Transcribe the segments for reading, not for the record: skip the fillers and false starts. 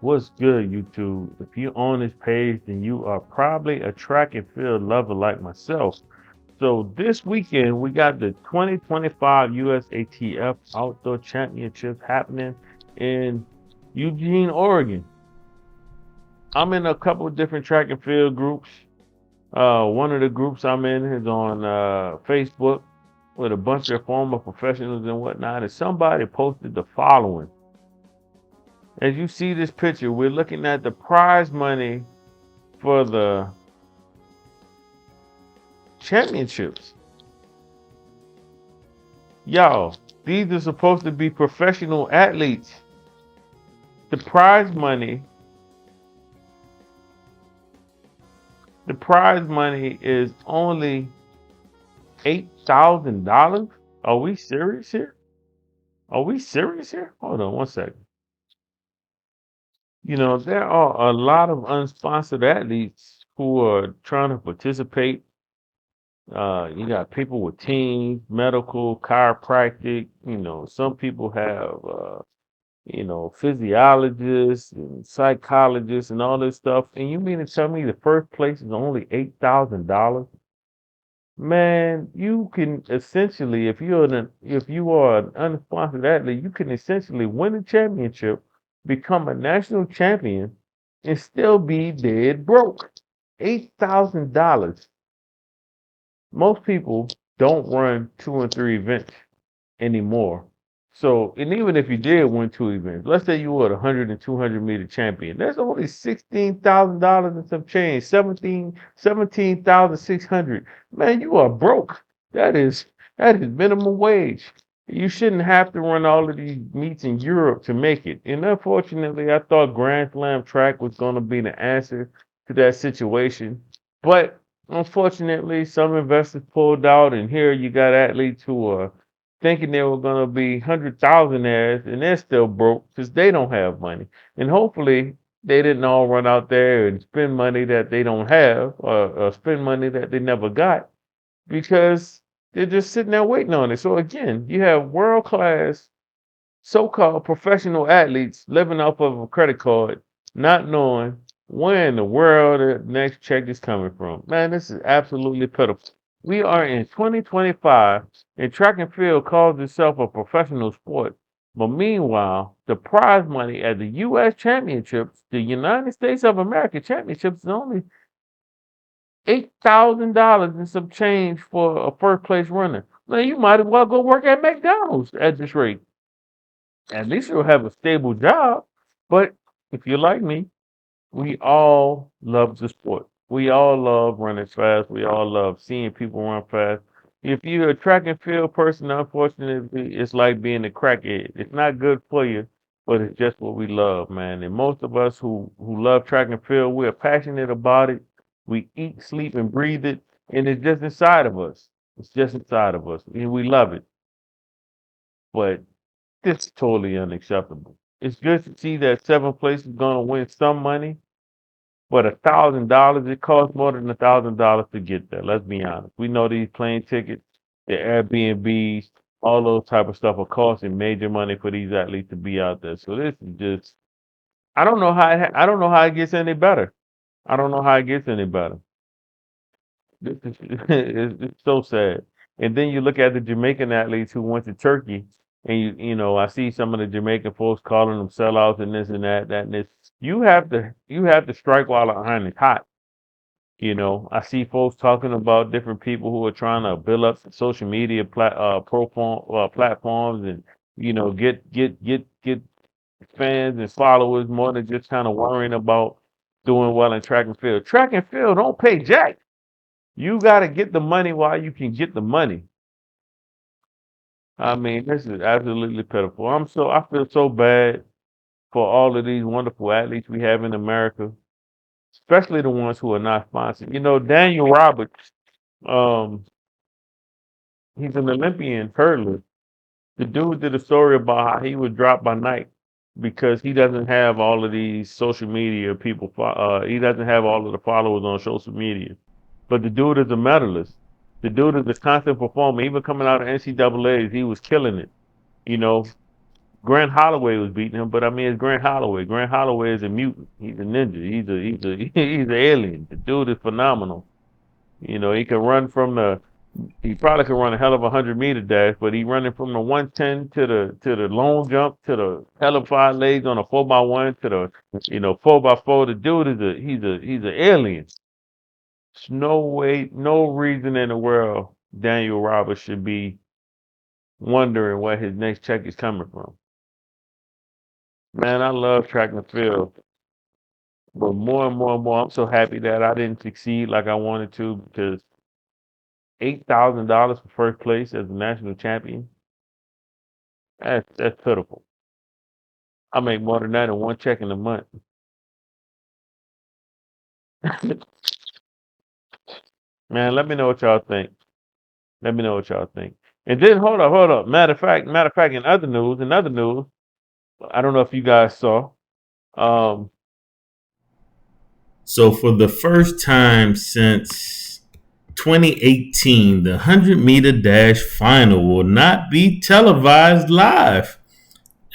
What's good, YouTube? If you're on this page, then you are probably a track and field lover like myself. So this weekend, we got the 2025 USATF Outdoor Championship happening in Eugene, Oregon. I'm in a couple of different track and field groups. One of the groups I'm in is on Facebook with a bunch of former professionals and whatnot. And somebody posted the following. As you see this picture, we're looking at the prize money for the championships. Y'all, these are supposed to be professional athletes. The prize money, the prize money is only $8,000. Are we serious here? Are we serious here? Hold on one second. You know, there are a lot of unsponsored athletes who are trying to participate. You got people with teams, medical, chiropractic. Some people have physiologists and psychologists and all this stuff. And you mean to tell me the first place is only $8,000? Man, you can essentially, if you are an unsponsored athlete, you can essentially win a championship, become a national champion, and still be dead broke. $8,000. Most people don't run 2 and 3 events anymore. So, and even if you did win 2 events, let's say you were a 100 and 200 meter champion, that's only $16,000 and some change, 17,600. Man, you are broke. That is minimum wage. You shouldn't have to run all of these meets in Europe to make it. And unfortunately, I thought Grandslam track was going to be the answer to that situation. But unfortunately, some investors pulled out, and here you got athletes who are thinking they were going to be 100,000aires, and they're still broke because they don't have money. And hopefully, they didn't all run out there and spend money that they don't have, or spend money that they never got, because they're just sitting there waiting on it. So again, you have world class so-called professional athletes living off of a credit card, not knowing where in the world the next check is coming from. Man, this is absolutely pitiful. We are in 2025, and track and field calls itself a professional sport. But meanwhile, the prize money at the U.S. Championships, the United States of America Championships, is only $8,000 and some change for a first place runner. Man, you might as well go work at McDonald's at this rate. At least you'll have a stable job. But if you're like me, we all love the sport. We all love running fast. We all love seeing people run fast. If you're a track and field person, unfortunately, it's like being a crackhead. It's not good for you, but it's just what we love, man. And most of us who love track and field, we're passionate about it. We eat, sleep, and breathe it, and it's just inside of us. It's just inside of us, and we love it. But this is totally unacceptable. It's good to see that seventh place is going to win some money, but $1,000, it costs more than $1,000 to get there. Let's be honest. We know these plane tickets, the Airbnbs, all those type of stuff are costing major money for these athletes to be out there. So this is just, I don't know how it gets any better. I don't know how it gets any better. This is it's so sad. And then you look at the Jamaican athletes who went to Turkey, and I see some of the Jamaican folks calling them sellouts and this and that and this. You have to strike while the iron is hot. I see folks talking about different people who are trying to build up social media platforms, and get fans and followers more than just kind of worrying about doing well in track and field. Track and field don't pay jack. You got to get the money while you can get the money. I mean, this is absolutely pitiful. I feel so bad for all of these wonderful athletes we have in America, especially the ones who are not sponsored. Daniel Roberts, um, he's an Olympian hurdler. The dude did a story about how he was dropped by night because he doesn't have all of these social media people. He doesn't have all of the followers on social media. But the dude is a medalist. The dude is a constant performer. Even coming out of NCAA's, he was killing it. You know, Grant Holloway was beating him, but I mean, it's Grant Holloway. Grant Holloway is a mutant. He's a ninja. He's an alien. The dude is phenomenal. You know, he can run from the. He probably could run a hell of 100-meter dash, but he running from the 110 to the long jump to the hell of 5 legs on a 4x1 to the 4x4. The dude is he's an alien. There's no way, no reason in the world Daniel Roberts should be wondering where his next check is coming from. Man, I love track and field, but more and more and more, I'm so happy that I didn't succeed like I wanted to because $8,000 for first place as a national champion, that's pitiful. I make more than that in one check in a month. Man, let me know what y'all think. Let me know what y'all think. And then hold up. Matter of fact, in other news, I don't know if you guys saw. Um, So for the first time since 2018, the 100-meter dash final will not be televised live.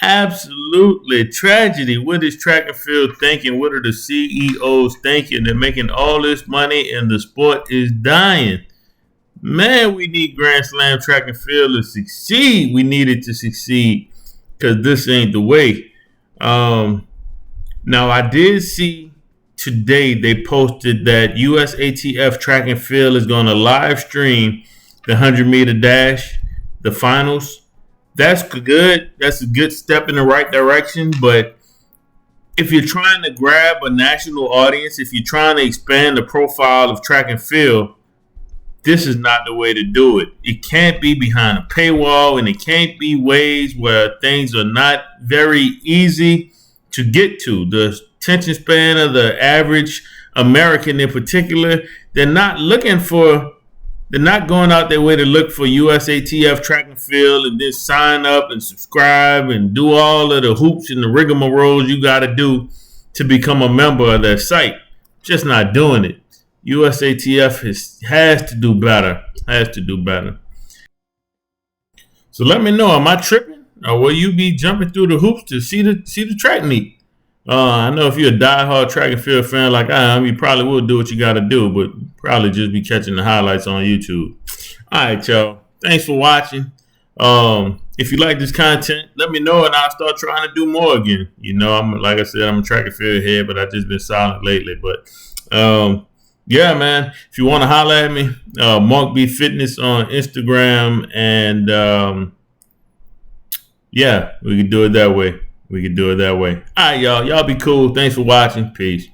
Absolutely tragedy. What is track and field thinking? What are the CEOs thinking? They're making all this money and the sport is dying. Man, we need Grand Slam track and field to succeed. We need it to succeed because this ain't the way. Now, I did see today they posted that USATF track and field is going to live stream the 100-meter dash, the finals. That's good. That's a good step in the right direction. But if you're trying to grab a national audience, if you're trying to expand the profile of track and field, this is not the way to do it. It can't be behind a paywall, and it can't be ways where things are not very easy to get to. The attention span of the average American in particular, they're not going out their way to look for USATF track and field and then sign up and subscribe and do all of the hoops and the rigmaroles you got to do to become a member of their site. Just not doing it. USATF has to do better. Has to do better. So let me know. Am I tripping, or will you be jumping through the hoops to see the track meet? I know if you're a diehard track and field fan like I am, you probably will do what you got to do, but probably just be catching the highlights on YouTube. All right, y'all. Thanks for watching. If you like this content, let me know, and I'll start trying to do more again. You know, like I said, I'm a track and field head, but I've just been silent lately. But yeah, man. If you want to holler at me, Mark B Fitness on Instagram, and yeah, we can do it that way. All right, y'all. Y'all be cool. Thanks for watching. Peace.